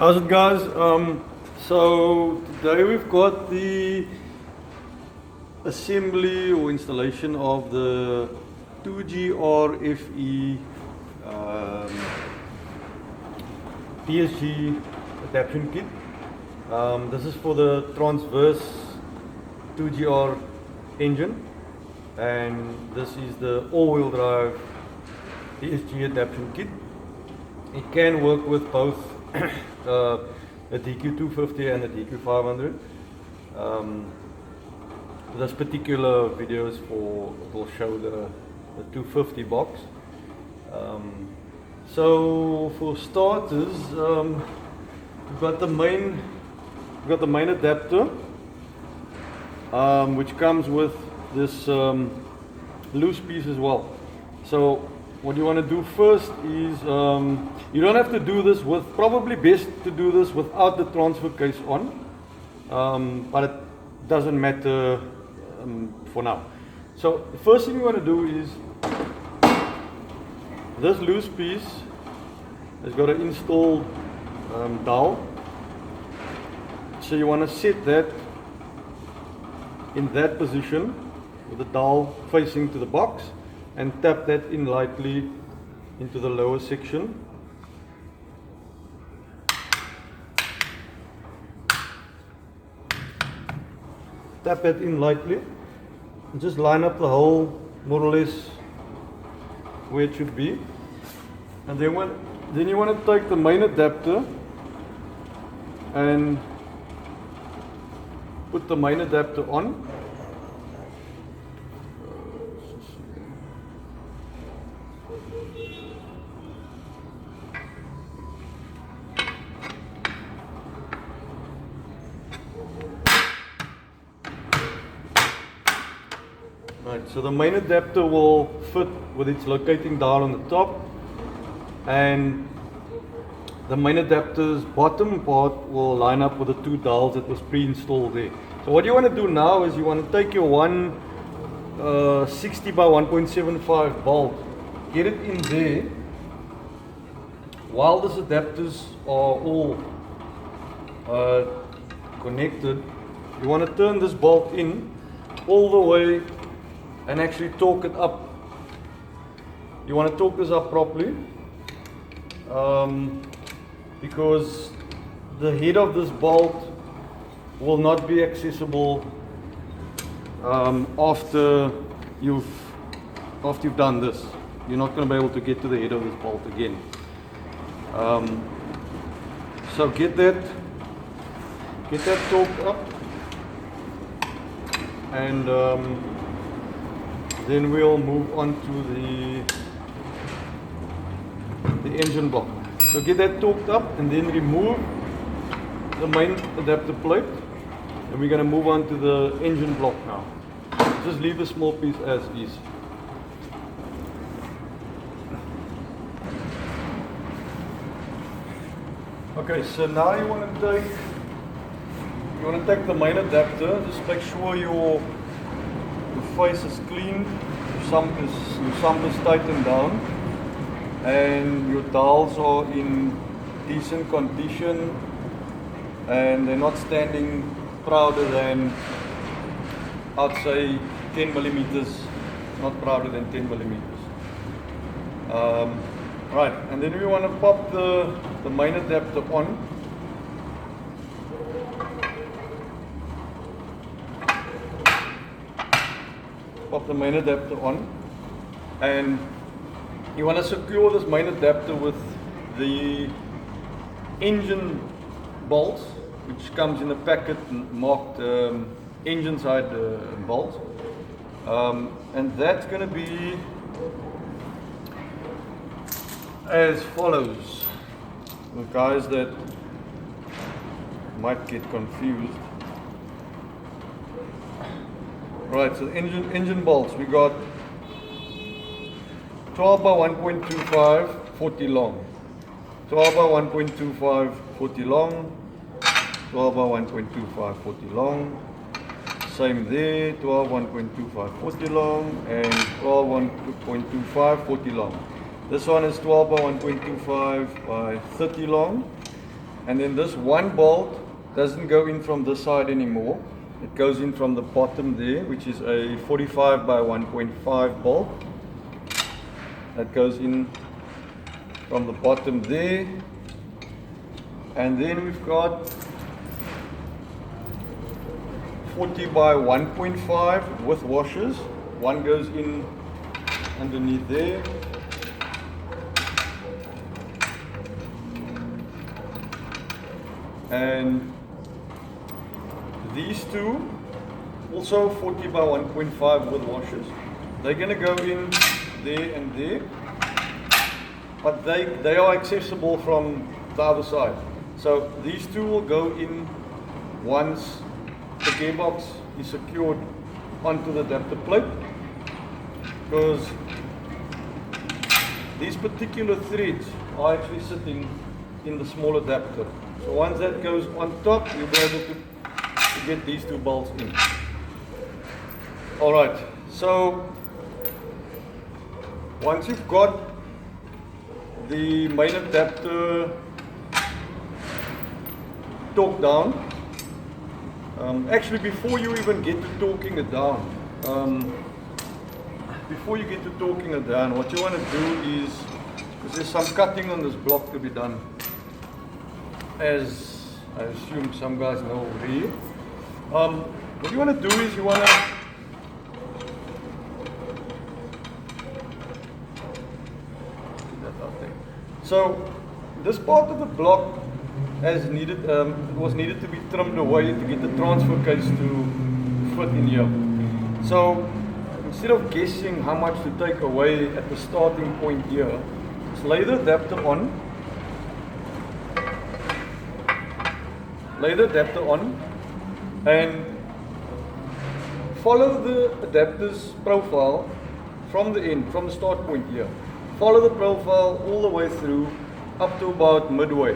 How's it, guys? So today we've got the assembly or installation of the 2GRFE DSG ADAPTION kit. This is for the transverse 2GR engine, and this is the all-wheel drive DSG ADAPTION kit. It can work with both the DQ250 and the DQ500. This particular video is will show the 250 box. So for starters, we've got the main adapter, which comes with this loose piece as well. So what you want to do first is, you don't have to do this with, probably best to do this without the transfer case on, but it doesn't matter for now. So the first thing you want to do is, this loose piece has got an installed dowel. So you want to set that in that position with the dowel facing to the box, and tap that in lightly into the lower section. Tap that in lightly and just line up the hole more or less where it should be. And then you want to take the main adapter and put the main adapter on. Right, so the main adapter will fit with its locating dowel on the top, and the main adapter's bottom part will line up with the two dowels that was pre-installed there. So what you want to do now is you want to take your 160 by 1.75 bolt, get it in there. While these adapters are all connected, you want to turn this bolt in all the way and actually torque it up. You want to torque this up properly, because the head of this bolt will not be accessible after you've done this. You're not going to be able to get to the head of this bolt again. So get that torqued up, and then we'll move on to the engine block. So get that torqued up and then remove the main adapter plate, and we're going to move on to the engine block now. Just leave the small piece as is. Okay, so now you want to take the main adapter. Just make sure your face is clean, your sump is tightened down, and your dowels are in decent condition, and they're not standing prouder than, I'd say, 10 millimeters, not prouder than 10 millimeters. Right, and then we want to pop the main adapter on. Pop the main adapter on, and you want to secure this main adapter with the engine bolts, which comes in a packet marked engine side bolts, and that's going to be as follows. The guys that might get confused. Right, so the engine bolts, we got 12 by 1.25, 40 long. 12 by 1.25, 40 long. 12 by 1.25, 40 long. Same there, 12 1.25, 40 long, and 12 1.25, 40 long. This one is 12 by 1.25 by 30 long, and then this one bolt doesn't go in from this side anymore. It goes in from the bottom there, which is a 45 by 1.5 bolt. That goes in from the bottom there. And then we've got 40 by 1.5 with washers. One goes in underneath there. And these two, also 40 by 1.5 with washers. They're going to go in there and there, but they are accessible from the other side. So these two will go in once the gearbox is secured onto the adapter plate, because these particular threads are actually sitting in the small adapter. So once that goes on top, you'll be able to get these two bolts in. Alright, so once you've got the main adapter torqued down, actually before you even get to torquing it down, what you want to do is, because there's some cutting on this block to be done, as I assume some guys know already. What you want to do is you want to so this part of the block was needed to be trimmed away to get the transfer case to fit in here. So instead of guessing how much to take away at the starting point here, just lay the adapter on. And follow the adapter's profile from the end, from the start point here. Follow the profile all the way through up to about midway,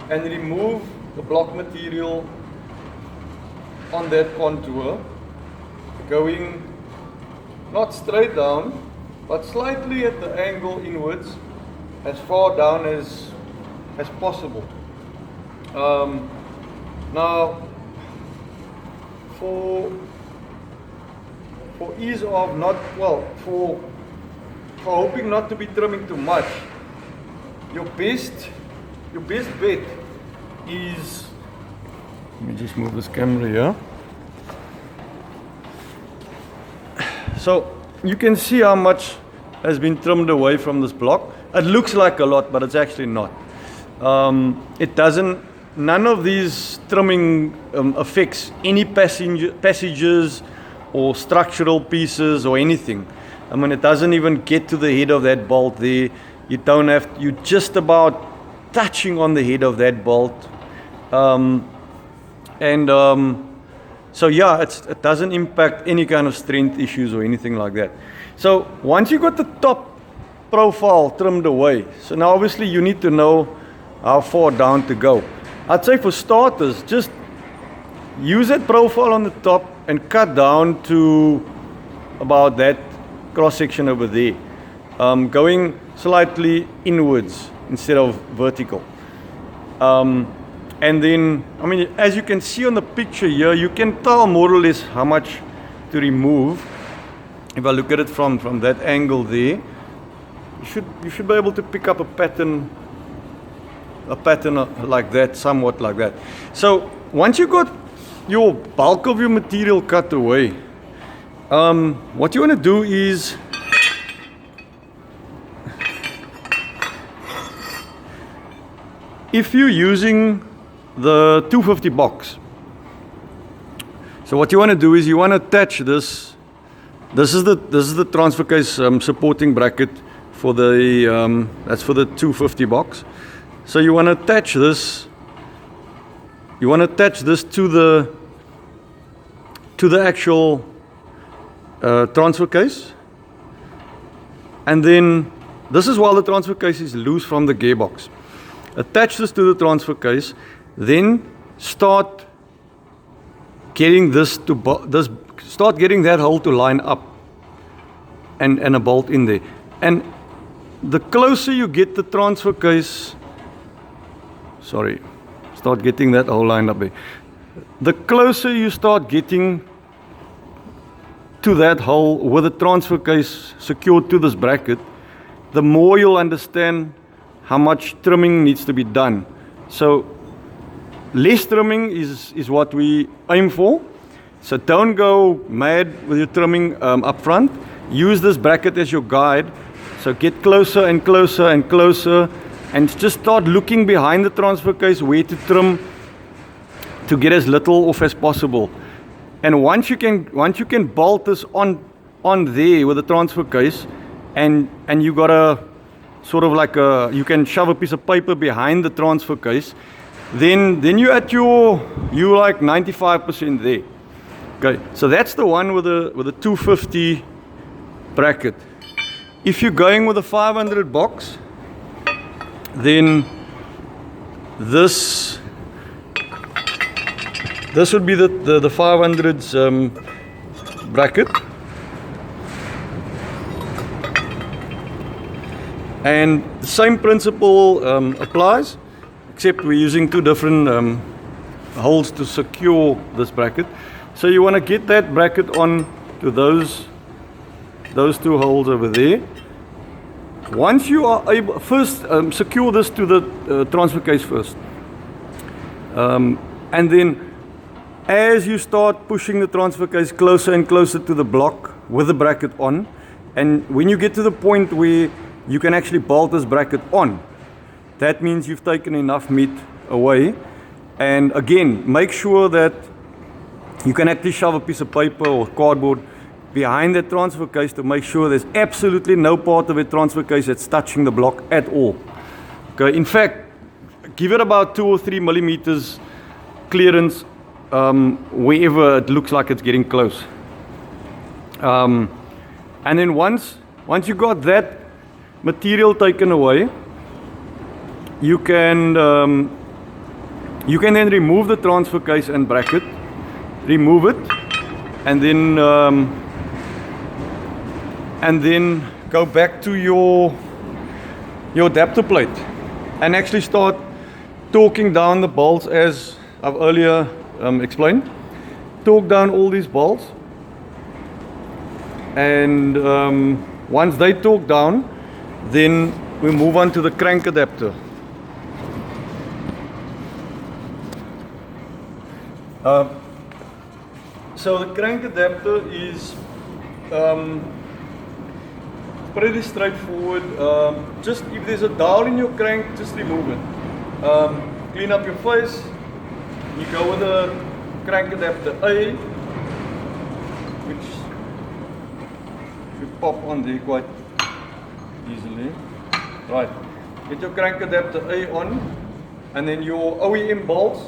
and remove the block material on that contour, going not straight down but slightly at the angle inwards, as far down as possible. Now, for ease of for hoping not to be trimming too much, your best bet is, let me just move this camera here. So you can see how much has been trimmed away from this block. It looks like a lot, but it's actually not. It doesn't. None of these trimming affects any passages or structural pieces or anything. I mean, it doesn't even get to the head of that bolt there. You're just about touching on the head of that bolt. So yeah, it doesn't impact any kind of strength issues or anything like that. So once you got the top profile trimmed away, so now obviously you need to know how far down to go. I'd say for starters, just use that profile on the top and cut down to about that cross section over there, going slightly inwards instead of vertical. And then, I mean, as you can see on the picture here, you can tell more or less how much to remove. If I look at it from that angle there, you should be able to pick up a pattern like that, somewhat like that. So once you got your bulk of your material cut away, what you want to do is if you're using the 250 box, so what you want to do is you want to attach this. This is the transfer case supporting bracket for the that's for the 250 box. So you want to attach this. You want to attach this to the actual transfer case, and then this is while the transfer case is loose from the gearbox. Attach this to the transfer case, then start getting start getting that hole to line up and a bolt in there. And the closer you get the transfer case sorry, start getting that hole lined up there. The closer you start getting to that hole with the transfer case secured to this bracket, the more you'll understand how much trimming needs to be done. So less trimming is what we aim for. So don't go mad with your trimming up front. Use this bracket as your guide. So get closer and closer and closer, and just start looking behind the transfer case where to trim to get as little off as possible. And once you can bolt this on there with the transfer case, and you got a sort of like you can shove a piece of paper behind the transfer case, then you at you like 95% there. Okay, so that's the one with the 250 bracket. If you're going with a 500 box, then this would be the 500's bracket, and the same principle applies, except we're using two different holes to secure this bracket. So you want to get that bracket on to those two holes over there. Once you are able, first secure this to the transfer case first, and then as you start pushing the transfer case closer and closer to the block with the bracket on, and when you get to the point where you can actually bolt this bracket on, that means you've taken enough meat away. And again, make sure that you can actually shove a piece of paper or cardboard behind the transfer case to make sure there's absolutely no part of the transfer case that's touching the block at all. Okay, in fact, give it about 2 or 3 millimeters clearance wherever it looks like it's getting close. And then once you got that material taken away, you can then remove the transfer case and bracket, remove it, and then go back to your adapter plate and actually start torquing down the bolts as I've earlier explained. Torque down all these bolts, and once they torque down, then we move on to the crank adapter. So the crank adapter is pretty straightforward. Just if there's a dowel in your crank, just remove it. Clean up your face. You go with the crank adapter A, which should pop on there quite easily. Right, get your crank adapter A on, and then your OEM bolts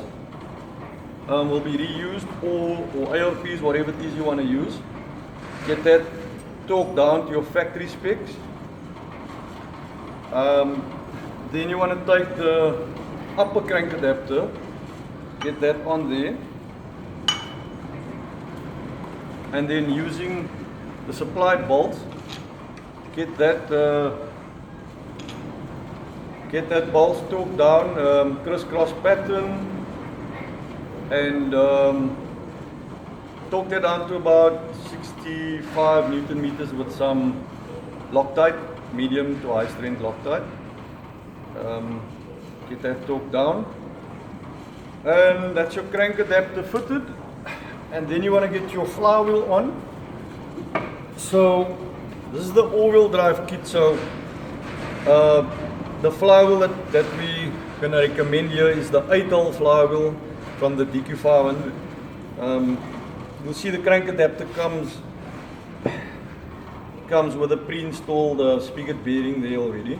will be reused, or ALPs, whatever it is you want to use. Get that torque down to your factory specs. Then you want to take the upper crank adapter, get that on there, and then using the supplied bolts, get that bolts torqued down, crisscross pattern, and torque that down to about 65 Newton meters with some Loctite, medium to high strength Loctite. Get that torque down, and that's your crank adapter fitted. And then you want to get your flywheel on. So this is the all-wheel drive kit. So the flywheel that we gonna recommend here is the 8-hole flywheel from the DQ500. You'll see the crank adapter comes with a pre-installed spigot bearing there already.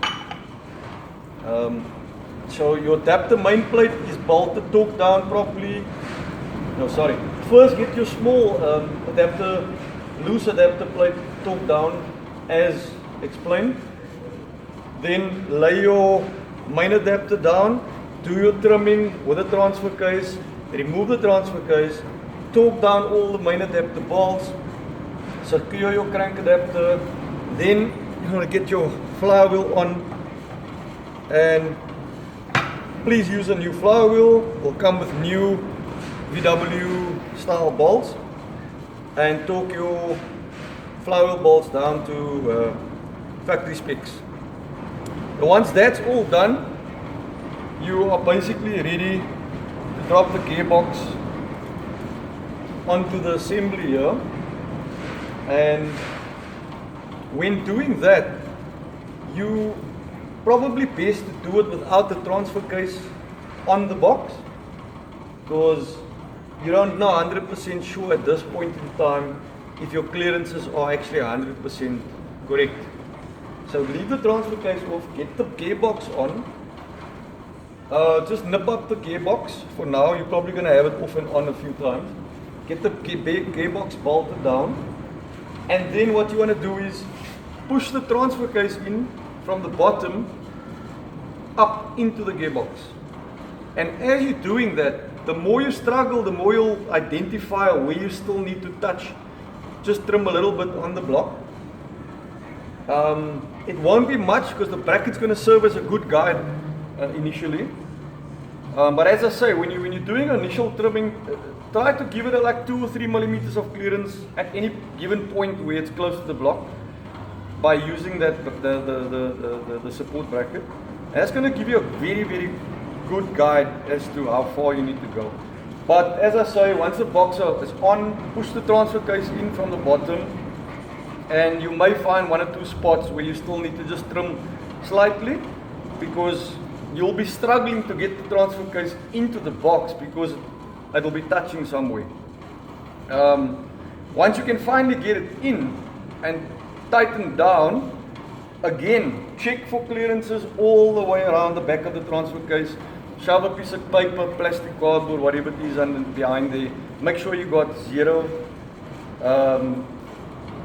So your adapter main plate is bolted, torqued down properly. No, sorry. First get your small adapter, loose adapter plate torqued down as explained. Then lay your main adapter down, do your trimming with a transfer case, remove the transfer case, torque down all the main adapter bolts, secure your crank adapter, then you want to get your flywheel on, and please use a new flywheel. Will come with new VW style bolts, and torque your flywheel bolts down to factory specs. And once that's all done, you are basically ready to drop the gearbox onto the assembly here. And when doing that, you probably best to do it without the transfer case on the box, because you don't know 100% sure at this point in time if your clearances are actually 100% correct. So leave the transfer case off, get the gearbox on, just nip up the gearbox. For now you're probably going to have it off and on a few times. Get the gearbox bolted down, and then what you want to do is push the transfer case in from the bottom up into the gearbox. And as you're doing that, the more you struggle, the more you'll identify where you still need to touch. Just trim a little bit on the block. It won't be much because the bracket's going to serve as a good guide initially. But as I say, when you're doing initial trimming, try to give it like 2 or 3 millimeters of clearance at any given point where it's close to the block by using that the support bracket. And that's going to give you a very good guide as to how far you need to go. But as I say, once the box is on, push the transfer case in from the bottom, and you may find 1 or 2 spots where you still need to just trim slightly, because you'll be struggling to get the transfer case into the box because it will be touching somewhere. Once you can finally get it in and tighten down, again, check for clearances all the way around the back of the transfer case. Shove a piece of paper, plastic, cardboard, whatever it is behind there. Make sure you got zero,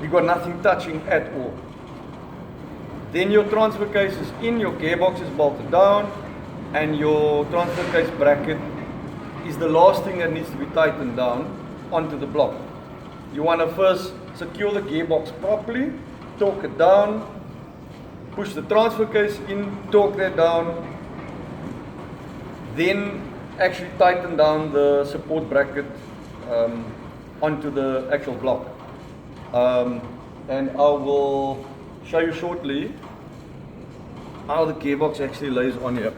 you got nothing touching at all. Then your transfer case is in, your gearbox is bolted down, and your transfer case bracket is the last thing that needs to be tightened down onto the block. You want to first secure the gearbox properly, torque it down, push the transfer case in, torque that down, then actually tighten down the support bracket onto the actual block. And I will show you shortly how the gearbox actually lays on here.